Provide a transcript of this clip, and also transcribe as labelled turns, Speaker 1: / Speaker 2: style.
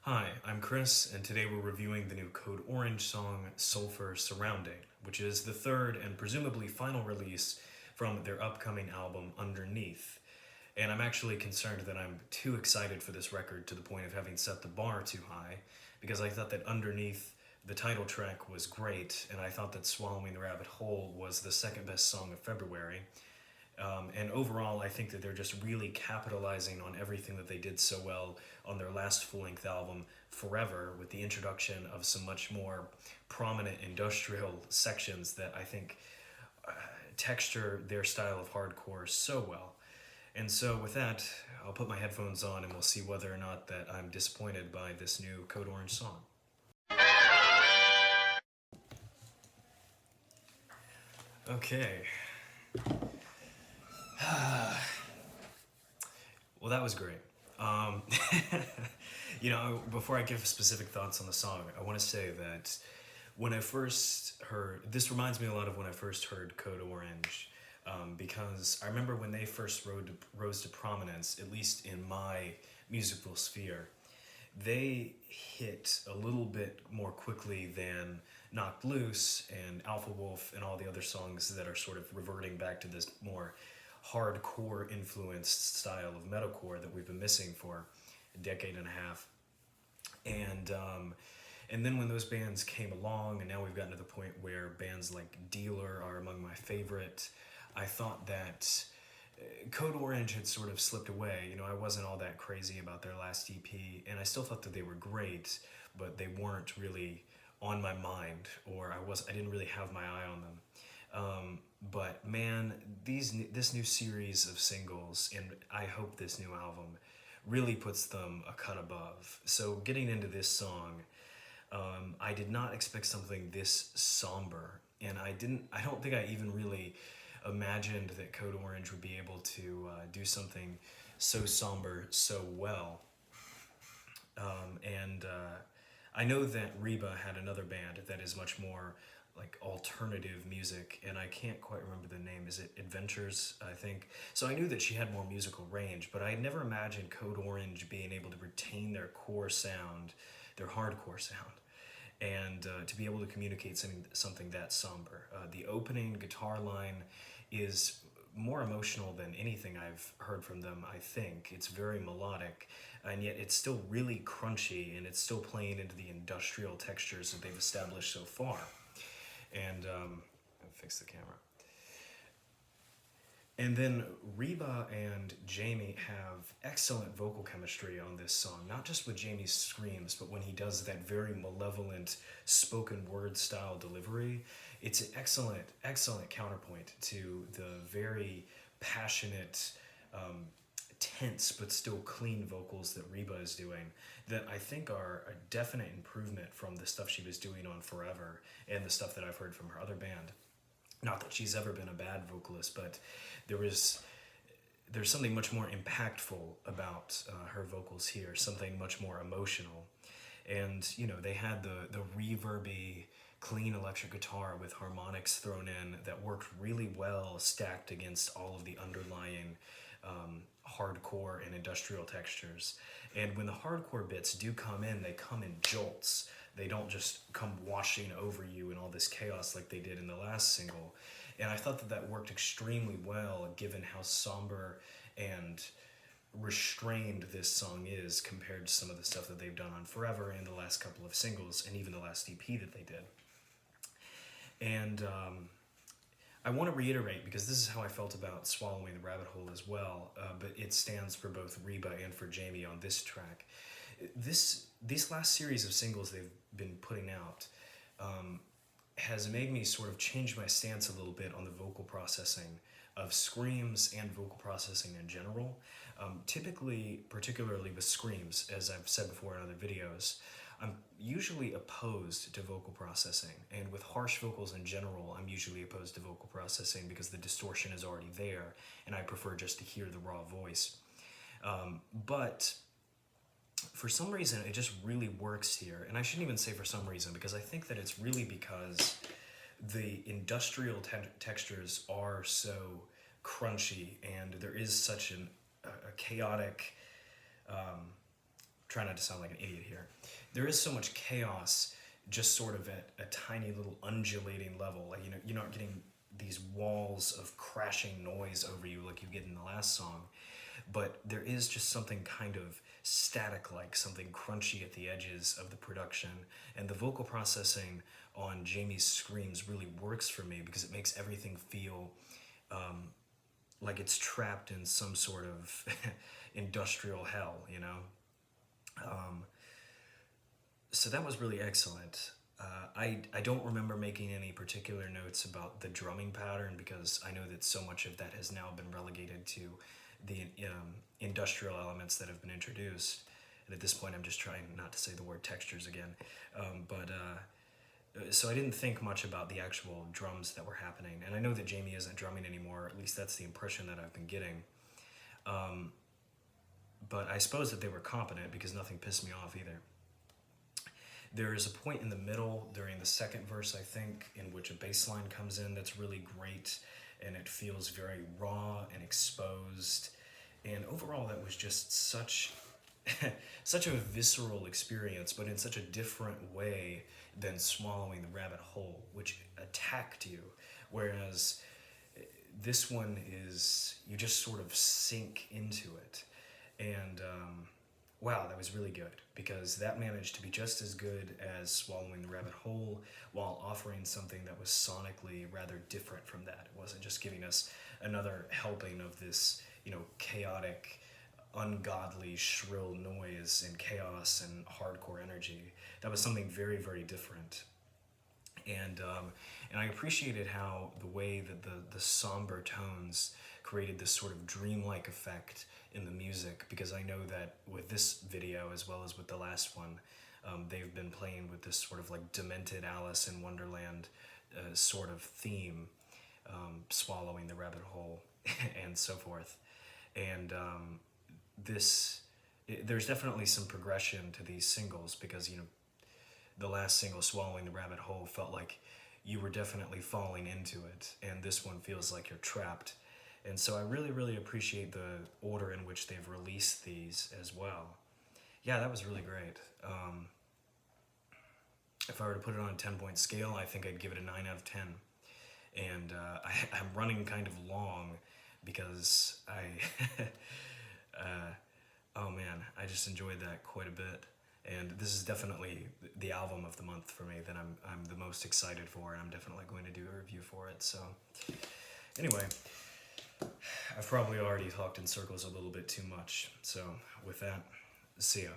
Speaker 1: Hi, I'm Chris, and today we're reviewing the new Code Orange song Sulfur Surrounding, which is the third and presumably final release from their upcoming album Underneath. And I'm actually concerned that I'm too excited for this record to the point of having set the bar too high, because I thought that Underneath, the title track, was great, and I thought that Swallowing the Rabbit Whole was the second best song of February. And overall, I think that they're just really capitalizing on everything that they did so well on their last full length album, Forever, with the introduction of some much more prominent industrial sections that I think texture their style of hardcore so well. And so, with that, I'll put my headphones on and we'll see whether or not that I'm disappointed by this new Code Orange song. Okay. Well, that was great. Um, before I give specific thoughts on the song, I want to say that when I first heard, this reminds me a lot of when I first heard Code Orange, because I remember when they first rose to prominence, at least in my musical sphere, they hit a little bit more quickly than Knocked Loose and Alpha Wolf and all the other songs that are sort of reverting back to this more hardcore influenced style of metalcore that we've been missing for a decade and a half. And then when those bands came along, and now we've gotten to the point where bands like Dealer are among my favorite, I thought that Code Orange had sort of slipped away. I wasn't all that crazy about their last EP, and I still thought that they were great, but they weren't really on my mind, or I didn't really have my eye on them. But man, this new series of singles, and I hope this new album, really puts them a cut above. So getting into this song, I did not expect something this somber, and I don't think I even really imagined that Code Orange would be able to do something so somber so well. And I know that Reba had another band that is much more like alternative music, and I can't quite remember the name. Is it Adventures, I think? So I knew that she had more musical range, but I had never imagined Code Orange being able to retain their core sound, their hardcore sound, and to be able to communicate something that somber. The opening guitar line is more emotional than anything I've heard from them, I think. It's very melodic, and yet it's still really crunchy, and it's still playing into the industrial textures that they've established so far. And fix the camera. And then Reba and Jamie have excellent vocal chemistry on this song, not just with Jamie's screams, but when he does that very malevolent spoken word style delivery. It's an excellent counterpoint to the very passionate, tense but still clean vocals that Reba is doing, that I think are a definite improvement from the stuff she was doing on Forever and the stuff that I've heard from her other band. Not that she's ever been a bad vocalist, but there's something much more impactful about her vocals here, something much more emotional. And they had the reverby, clean electric guitar with harmonics thrown in that worked really well, stacked against all of the underlying hardcore and industrial textures. And when the hardcore bits do come in, they come in jolts. They don't just come washing over you in all this chaos like they did in the last single. And I thought that worked extremely well, given how somber and restrained this song is compared to some of the stuff that they've done on Forever and the last couple of singles, and even the last EP that they did. And I want to reiterate, because this is how I felt about Swallowing the Rabbit Hole as well, but it stands for both Reba and for Jamie on this track. These last series of singles they've been putting out has made me sort of change my stance a little bit on the vocal processing of screams and vocal processing in general. Typically, particularly with screams, as I've said before in other videos, I'm usually opposed to vocal processing. And with harsh vocals in general, I'm usually opposed to vocal processing because the distortion is already there, and I prefer just to hear the raw voice. But for some reason, it just really works here. And I shouldn't even say for some reason, because I think that it's really because the industrial textures are so crunchy, and there is such a chaotic try not to sound like an idiot here. There is so much chaos just sort of at a tiny little undulating level. Like, you're not getting these walls of crashing noise over you like you get in the last song, but there is just something kind of static, like something crunchy at the edges of the production. And the vocal processing on Jamie's screams really works for me because it makes everything feel like it's trapped in some sort of industrial hell, So that was really excellent. I don't remember making any particular notes about the drumming pattern because I know that so much of that has now been relegated to the industrial elements that have been introduced. And at this point, I'm just trying not to say the word textures again. So I didn't think much about the actual drums that were happening. And I know that Jamie isn't drumming anymore, at least that's the impression that I've been getting. But I suppose that they were competent because nothing pissed me off either. There is a point in the middle during the second verse, I think, in which a bass line comes in that's really great, and it feels very raw and exposed. And overall, that was just such such a visceral experience, but in such a different way than Swallowing the Rabbit Whole, which attacked you. Whereas this one is, you just sort of sink into it. And wow, that was really good, because that managed to be just as good as Swallowing the Rabbit Whole while offering something that was sonically rather different from that. It wasn't just giving us another helping of this, chaotic, ungodly, shrill noise and chaos and hardcore energy. That was something very, very different. And I appreciated how the way that the somber tones created this sort of dreamlike effect in the music, because I know that with this video, as well as with the last one, they've been playing with this sort of like demented Alice in Wonderland sort of theme, swallowing the rabbit hole and so forth. And there's definitely some progression to these singles, because the last single, Swallowing the Rabbit Hole, felt like you were definitely falling into it, and this one feels like you're trapped. And so I really, really appreciate the order in which they've released these as well. Yeah, that was really great. If I were to put it on a 10-point scale, I think I'd give it a 9 out of 10. And I'm running kind of long because oh man, I just enjoyed that quite a bit. And this is definitely the album of the month for me that I'm the most excited for, and I'm definitely going to do a review for it. So anyway, I've probably already talked in circles a little bit too much. So with that, see ya.